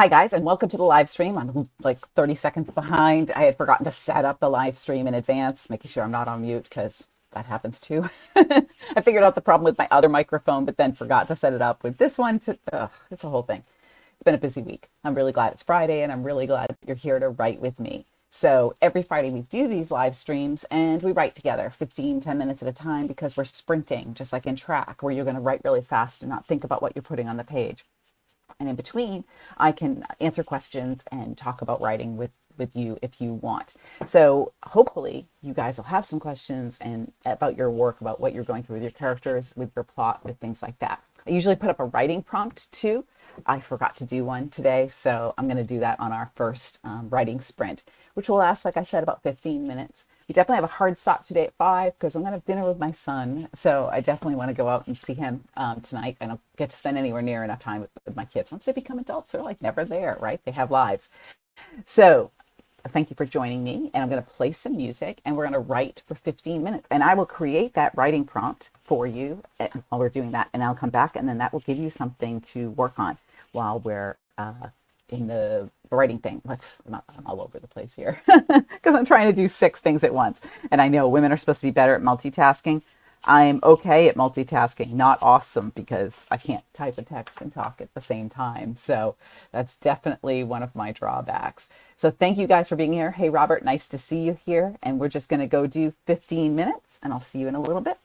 Hi guys, and welcome to the live stream. I'm like 30 seconds behind. I had forgotten to set up the live stream in advance, making sure I'm not on mute because that happens too. I figured out the problem with my other microphone, but then forgot to set it up with this one. It's a whole thing. It's been a busy week. I'm really glad it's Friday, and I'm really glad you're here to write with me. So every Friday we do these live streams and we write together 10 minutes at a time because we're sprinting, just like in track, where you're going to write really fast and not think about what you're putting on the page. And in between, I can answer questions and talk about writing with you if you want. So hopefully you guys will have some questions and about your work, about what you're going through with your characters, with your plot, with things like that. I usually put up a writing prompt too. I forgot to do one today, so I'm going to do that on our first writing sprint, which will last, like I said, about 15 minutes. We definitely have a hard stop today at 5 because I'm going to have dinner with my son. So I definitely want to go out and see him tonight. I don't get to spend anywhere near enough time with my kids. Once they become adults, they're like never there, right? They have lives. So thank you for joining me. And I'm going to play some music and we're going to write for 15 minutes. And I will create that writing prompt for you while we're doing that. And I'll come back and then that will give you something to work on while we're in the writing thing. I'm all over the place here because I'm trying to do 6 things at once. And I know women are supposed to be better at multitasking. I'm okay at multitasking, not awesome because I can't type a text and talk at the same time. So that's definitely one of my drawbacks. So thank you guys for being here. Hey, Robert, nice to see you here. And we're just going to go do 15 minutes and I'll see you in a little bit.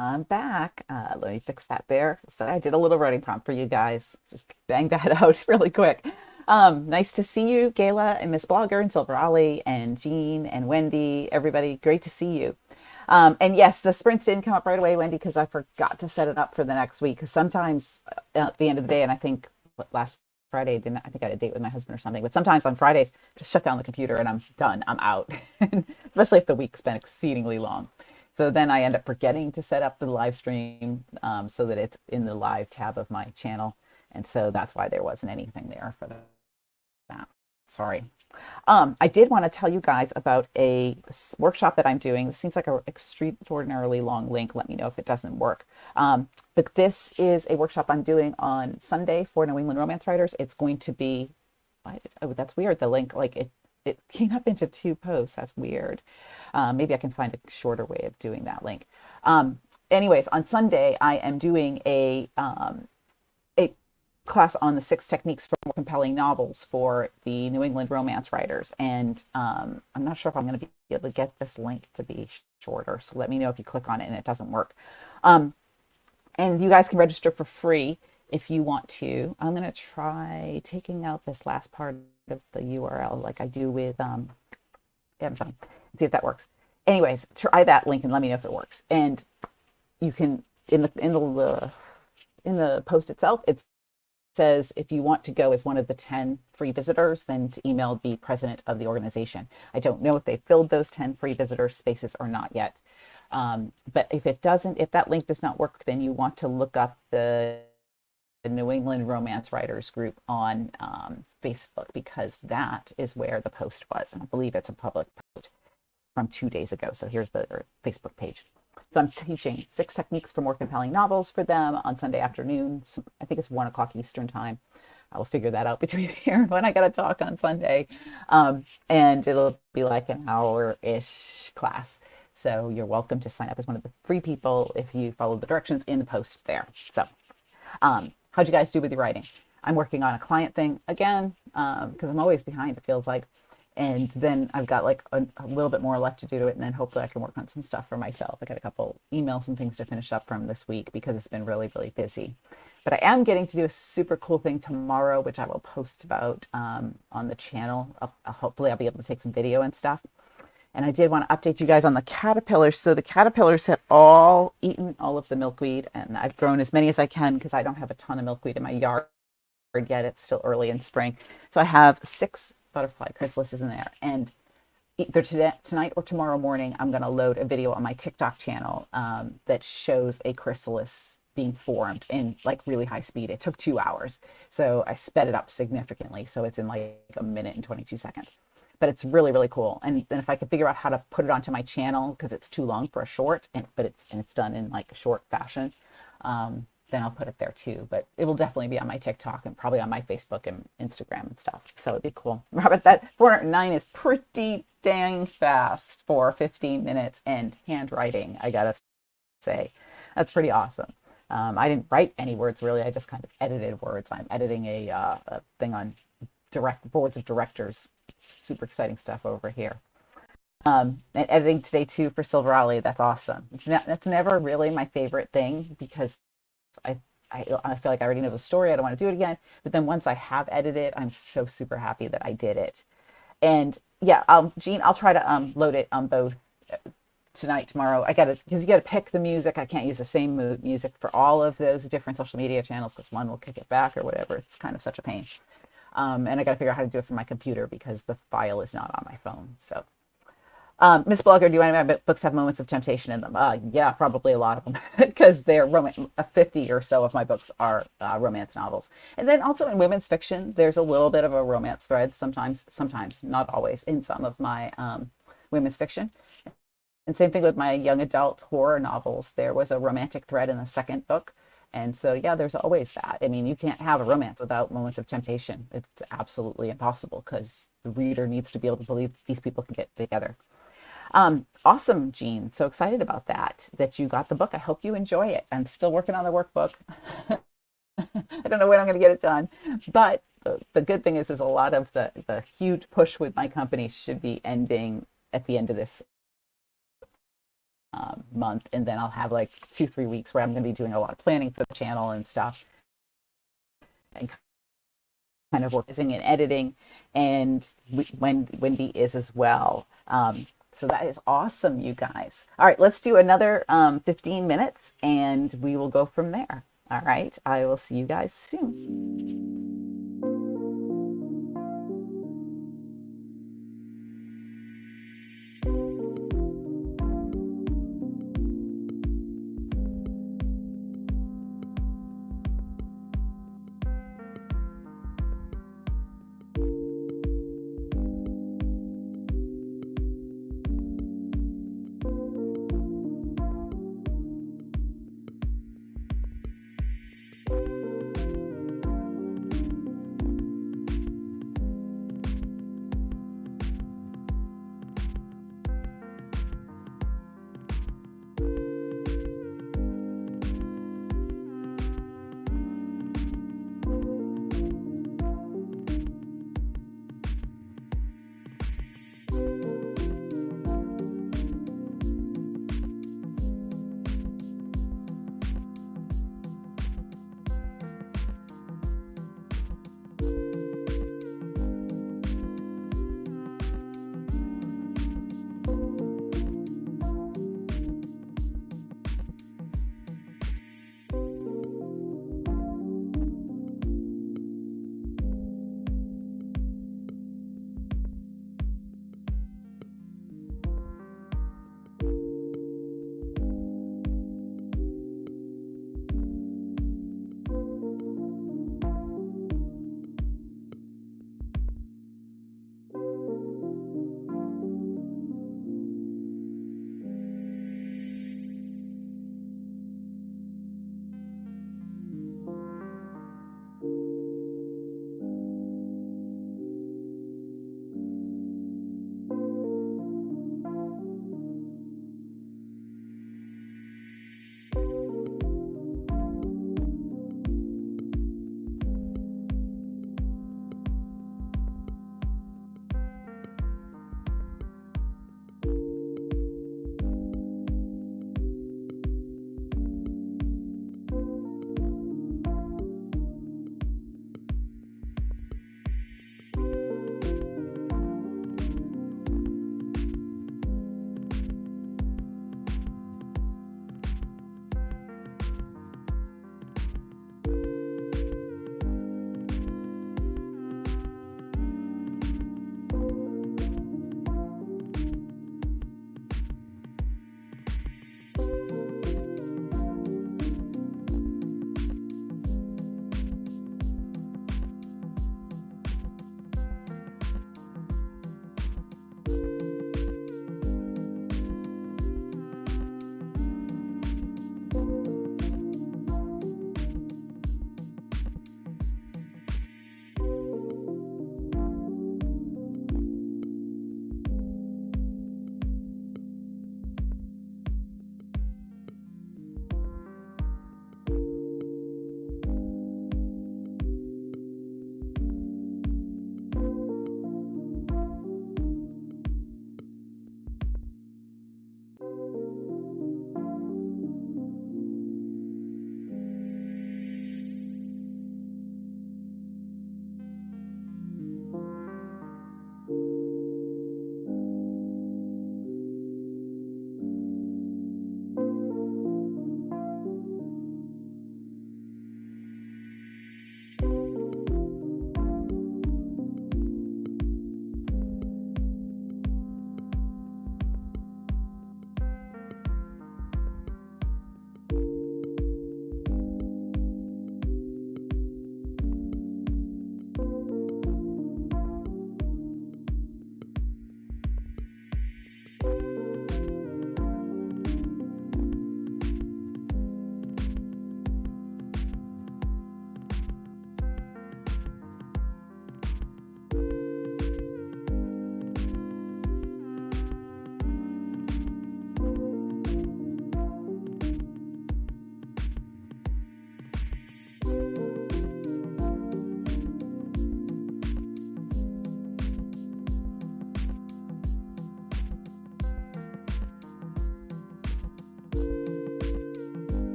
I'm back. Let me fix that there. So I did a little writing prompt for you guys. Just bang that out really quick. Nice to see you, Gayla and Miss Blogger and Silver Ollie and Jean and Wendy. Everybody, great to see you. And yes, the sprints didn't come up right away, Wendy, because I forgot to set it up for the next week. Because sometimes at the end of the day, and I think last Friday, I think I had a date with my husband or something, but sometimes on Fridays, just shut down the computer and I'm done. I'm out, especially if the week's been exceedingly long. So then I end up forgetting to set up the live stream so that it's in the live tab of my channel. And so that's why there wasn't anything there for that. Sorry. I did want to tell you guys about a workshop that I'm doing. This seems like an extraordinarily long link. Let me know if it doesn't work. But this is a workshop I'm doing on Sunday for New England romance writers. It's going to be, oh, that's weird. The link, like it came up into 2 posts. That's weird. Maybe I can find a shorter way of doing that link. Anyways, on Sunday, I am doing a class on the 6 techniques for more compelling novels for the New England romance writers. And I'm not sure if I'm going to be able to get this link to be shorter. So let me know if you click on it and it doesn't work. And you guys can register for free if you want to. I'm going to try taking out this last part of the URL like I do with Amazon. See if that works. Anyways, try that link and let me know if it works. And you can, in the post itself, it says if you want to go as one of the 10 free visitors, then to email the president of the organization. I don't know if they filled those 10 free visitor spaces or not yet. But if that link does not work, then you want to look up the New England Romance Writers group on Facebook, because that is where the post was. And I believe it's a public post from 2 days ago. So here's the Facebook page. So I'm teaching 6 techniques for more compelling novels for them on Sunday afternoon. So I think it's 1 o'clock Eastern time. I will figure that out between here and when I got to talk on Sunday. And it'll be like an hour-ish class. So you're welcome to sign up as one of the free people if you follow the directions in the post there. So how'd you guys do with your writing? I'm working on a client thing again, because I'm always behind, it feels like. And then I've got like a little bit more left to do to it. And then hopefully I can work on some stuff for myself. I got a couple emails and things to finish up from this week because it's been really, really busy. But I am getting to do a super cool thing tomorrow, which I will post about on the channel. Hopefully I'll be able to take some video and stuff. And I did want to update you guys on the caterpillars. So the caterpillars have all eaten all of the milkweed, and I've grown as many as I can because I don't have a ton of milkweed in my yard yet. It's still early in spring. So I have 6 butterfly chrysalises in there, and either tonight or tomorrow morning I'm going to load a video on my TikTok channel that shows a chrysalis being formed in like really high speed. It took 2 hours, so I sped it up significantly, so it's in like a minute and 22 seconds. But it's really, really cool. And then if I could figure out how to put it onto my channel, because it's too long for a short, but it's done in like a short fashion, then I'll put it there too. But it will definitely be on my TikTok and probably on my Facebook and Instagram and stuff. So it'd be cool. Robert, that 409 is pretty dang fast for 15 minutes and handwriting, I gotta say. That's pretty awesome. I didn't write any words really. I just kind of edited words. I'm editing a thing on boards of directors. Super exciting stuff over here. And editing today too for Silver Alley. That's awesome. That's never really my favorite thing because I feel like I already know the story. I don't want to do it again. But then once I have edited it, I'm so super happy that I did it. And yeah, Jean, I'll try to load it on both tonight, tomorrow. Because you gotta pick the music. I can't use the same music for all of those different social media channels because one will kick it back or whatever. It's kind of such a pain. And I gotta figure out how to do it from my computer because the file is not on my phone. So Miss Blogger, do you want to have books have moments of temptation in them? Yeah, probably a lot of them because they're 50 or so of my books are romance novels. And then also in women's fiction, there's a little bit of a romance thread sometimes, not always, in some of my women's fiction. And same thing with my young adult horror novels. There was a romantic thread in the second book. And so, yeah, there's always that. I mean, you can't have a romance without moments of temptation. It's absolutely impossible because the reader needs to be able to believe these people can get together. Awesome, Jean. So excited about that you got the book. I hope you enjoy it. I'm still working on the workbook. I don't know when I'm going to get it done, but the good thing is a lot of the huge push with my company should be ending at the end of this month. And then I'll have like 2-3 weeks where I'm going to be doing a lot of planning for the channel and stuff and kind of working and editing, and Wendy is as well. So that is awesome, you guys. All right, let's do another 15 minutes and we will go from there. All right, I will see you guys soon.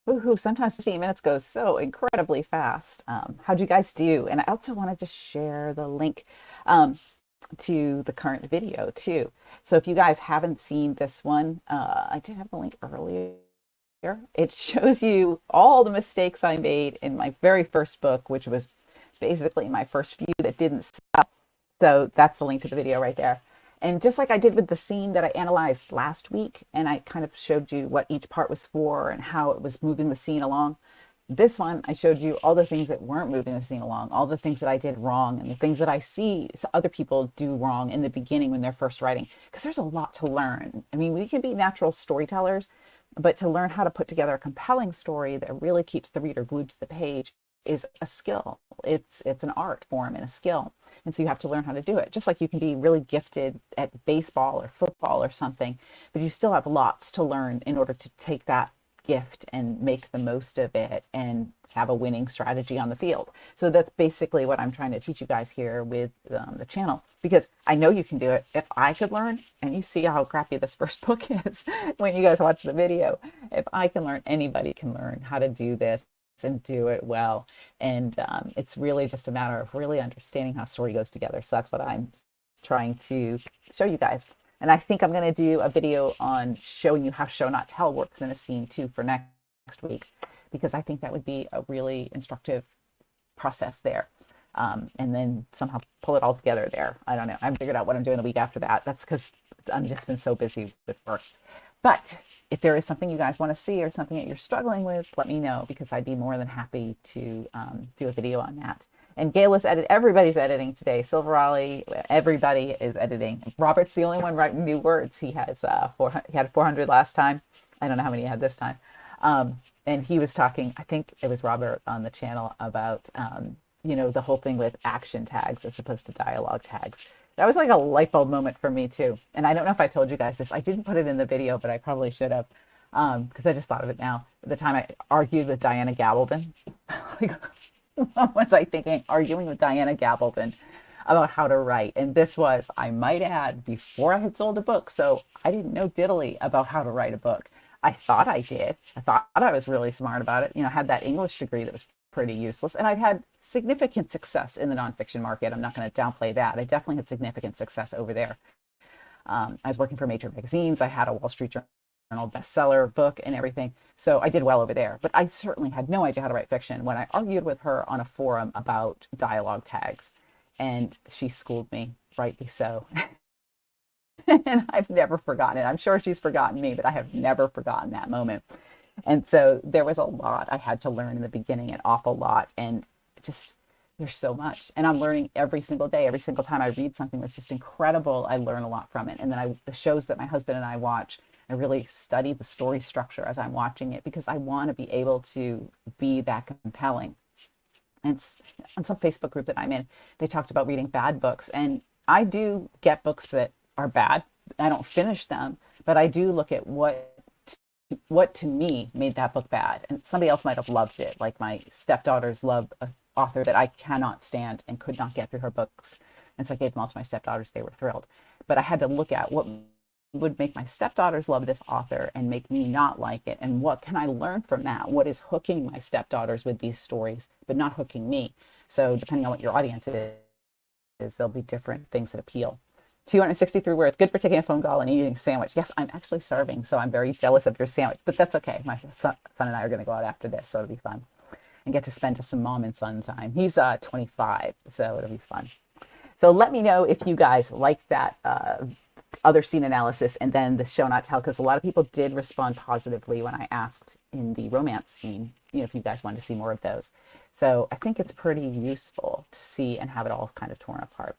Woohoo, sometimes 15 minutes goes so incredibly fast. How'd you guys do? And I also wanted to share the link um, to the current video too. So if you guys haven't seen this one, I did have the link earlier. It shows you all the mistakes I made in my very first book, which was basically my first few that didn't sell. So that's the link to the video right there. And just like I did with the scene that I analyzed last week, and I kind of showed you what each part was for and how it was moving the scene along, this one I showed you all the things that weren't moving the scene along, all the things that I did wrong, and the things that I see other people do wrong in the beginning when they're first writing. Because there's a lot to learn. I mean, we can be natural storytellers, but to learn how to put together a compelling story that really keeps the reader glued to the page is a skill. It's an art form and a skill. And so you have to learn how to do it. Just like you can be really gifted at baseball or football or something, but you still have lots to learn in order to take that gift and make the most of it and have a winning strategy on the field. So that's basically what I'm trying to teach you guys here with the channel, because I know you can do it. If I could learn, and you see how crappy this first book is when you guys watch the video, if I can learn, anybody can learn how to do this and do it well. And it's really just a matter of really understanding how story goes together. So that's what I'm trying to show you guys. And I think I'm going to do a video on showing you how show not tell works in a scene too for next week, because I think that would be a really instructive process there. And then somehow pull it all together there. I don't know. I haven't figured out what I'm doing the week after that. That's because I've just been so busy with work. But if there is something you guys want to see or something that you're struggling with, let me know, because I'd be more than happy to do a video on that. And Gail is everybody's editing today. Silverali, everybody is editing. Robert's the only one writing new words. He has he had 400 last time. I don't know how many he had this time. And he was talking, I think it was Robert on the channel, about the whole thing with action tags as opposed to dialogue tags. That was like a light bulb moment for me too. And I don't know if I told you guys this. I didn't put it in the video, but I probably should have, because I just thought of it now. The time I argued with Diana Gabaldon. Like, what was I thinking? Arguing with Diana Gabaldon about how to write. And this was, I might add, before I had sold a book. So I didn't know diddly about how to write a book. I thought I did. I thought I was really smart about it. I had that English degree that was pretty useless. And I'd had significant success in the nonfiction market. I'm not going to downplay that. I definitely had significant success over there. I was working for major magazines. I had a Wall Street Journal bestseller book and everything. So I did well over there. But I certainly had no idea how to write fiction when I argued with her on a forum about dialogue tags. And she schooled me, rightly so. And I've never forgotten it. I'm sure she's forgotten me, but I have never forgotten that moment. And so there was a lot I had to learn in the beginning, an awful lot. And just, there's so much. And I'm learning every single day. Every single time I read something that's just incredible, I learn a lot from it. And then the shows that my husband and I watch, I really study the story structure as I'm watching it, because I want to be able to be that compelling. And on some Facebook group that I'm in, they talked about reading bad books. And I do get books that are bad. I don't finish them, but I do look at what to me made that book bad. And somebody else might have loved it. Like my stepdaughters love an author that I cannot stand and could not get through her books. And so I gave them all to my stepdaughters. They were thrilled. But I had to look at what would make my stepdaughters love this author and make me not like it. And what can I learn from that? What is hooking my stepdaughters with these stories, but not hooking me? So depending on what your audience is, there'll be different things that appeal. 263 words, good for taking a phone call and eating a sandwich. Yes, I'm actually starving, so I'm very jealous of your sandwich, but that's okay. My son and I are going to go out after this, so it'll be fun. And get to spend some mom and son time. He's 25, so it'll be fun. So let me know if you guys like that other scene analysis and then the show not tell, because a lot of people did respond positively when I asked in the romance scene, if you guys wanted to see more of those. So I think it's pretty useful to see and have it all kind of torn apart.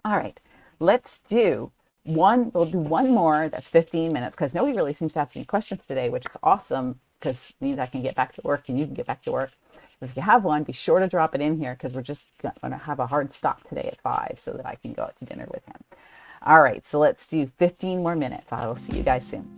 All right. Let's do we'll do one more that's 15 minutes, because nobody really seems to have any questions today, which is awesome, because it means I can get back to work and you can get back to work. But if you have one, be sure to drop it in here, because we're just going to have a hard stop today at 5 so that I can go out to dinner with him. All right, so let's do 15 more minutes. I will see you guys soon.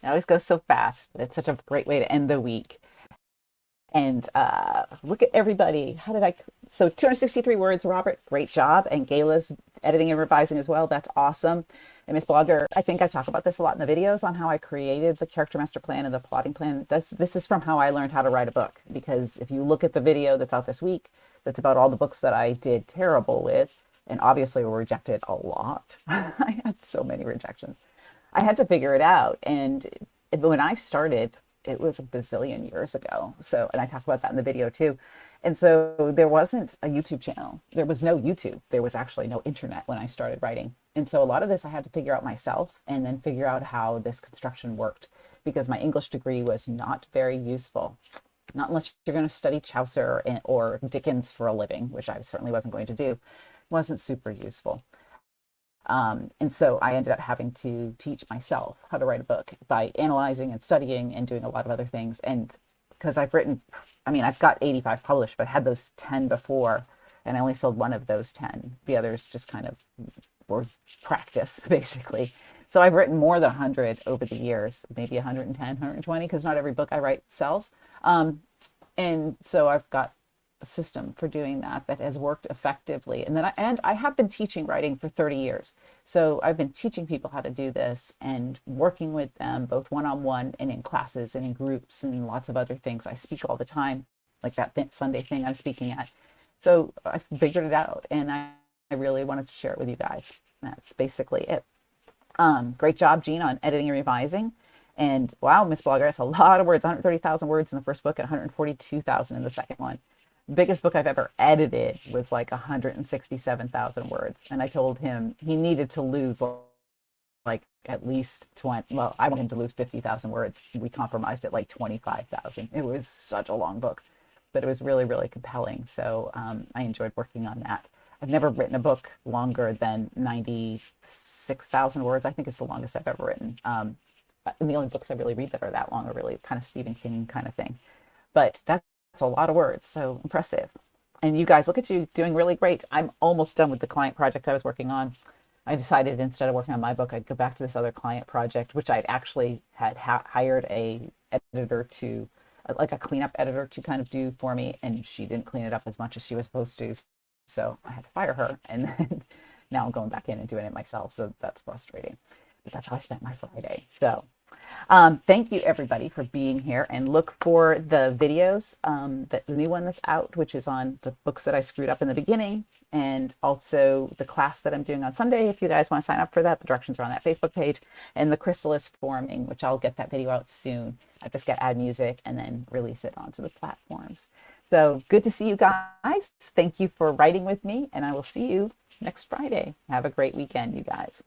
It always goes so fast, but it's such a great way to end the week. And look at everybody. How did I? So 263 words, Robert. Great job. And Gayla's editing and revising as well. That's awesome. And Miss Blogger, I think I talk about this a lot in the videos on how I created the character master plan and the plotting plan. This is from how I learned how to write a book. Because if you look at the video that's out this week, that's about all the books that I did terrible with, and obviously were rejected a lot. I had so many rejections. I had to figure it out. And when I started, it was a bazillion years ago. So, and I talk about that in the video too. And so there wasn't a YouTube channel. There was no YouTube. There was actually no internet when I started writing. And so a lot of this I had to figure out myself and then figure out how this construction worked because my English degree was not very useful. not unless you're going to study Chaucer or Dickens for a living, which I certainly wasn't going to do. Wasn't super useful. And so I ended up having to teach myself how to write a book by analyzing and studying and doing a lot of other things. And because I've written, I mean, I've got 85 published, but I had those 10 before, and I only sold one of those 10. The others just kind of were practice, basically. So I've written more than 100 over the years, maybe 110, 120, because not every book I write sells. And so I've got a system for doing that has worked effectively. And I have been teaching writing for 30 years. So I've been teaching people how to do this and working with them both one-on-one and in classes and in groups and lots of other things. I speak all the time, like that Sunday thing I'm speaking at. So I figured it out, and I really wanted to share it with you guys. That's basically it. Great job, Jean, on editing and revising. And wow, Miss Blogger, that's a lot of words, 130,000 words in the first book and 142,000 in the second one. Biggest book I've ever edited was like 167,000 words. And I told him he needed to lose like at least 20. Well, I wanted him to lose 50,000 words. We compromised at like 25,000. It was such a long book, but it was really, really compelling. So I enjoyed working on that. I've never written a book longer than 96,000 words. I think it's the longest I've ever written. And the only books I really read that are that long are really kind of Stephen King kind of thing. But that's a lot of words, so impressive. And you guys, look at you doing really great. I'm almost done with the client project I was working on. I decided instead of working on my book, I'd go back to this other client project, which I'd actually had hired a editor to, like a cleanup editor to kind of do for me, and she didn't clean it up as much as she was supposed to. So I had to fire her, and then now I'm going back in and doing it myself. So that's frustrating. But that's how I spent my Friday. So thank you, everybody, for being here. And look for the videos, the new one that's out, which is on the books that I screwed up in the beginning, and also the class that I'm doing on Sunday. If you guys want to sign up for that, the directions are on that Facebook page, and the chrysalis forming, which I'll get that video out soon. I just got to add music and then release it onto the platforms. So good to see you guys. Thank you for writing with me, and I will see you next Friday. Have a great weekend, you guys.